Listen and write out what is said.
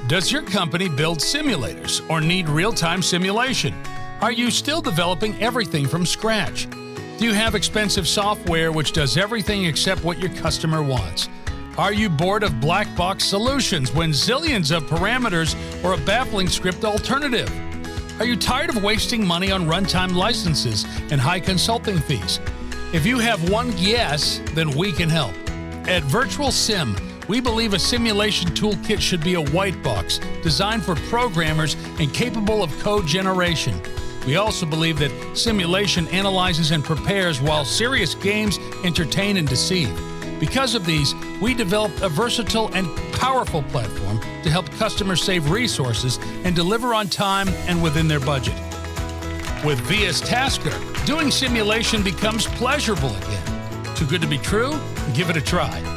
Does your company build simulators or need real-time simulation? Are you still developing everything from scratch? Do you have expensive software which does everything except what your customer wants? Are you bored of black box solutions when zillions of parameters or a baffling script alternative? Are you tired of wasting money on runtime licenses and high consulting fees? If you have one yes, then we can help. At Virtual Sim, we believe a simulation toolkit should be a white box designed for programmers and capable of code generation. We also believe that simulation analyzes and prepares while serious games entertain and deceive. Because of these, we developed a versatile and powerful platform to help customers save resources and deliver on time and within their budget. With vsTASKER, doing simulation becomes pleasurable again. Too good to be true? Give it a try.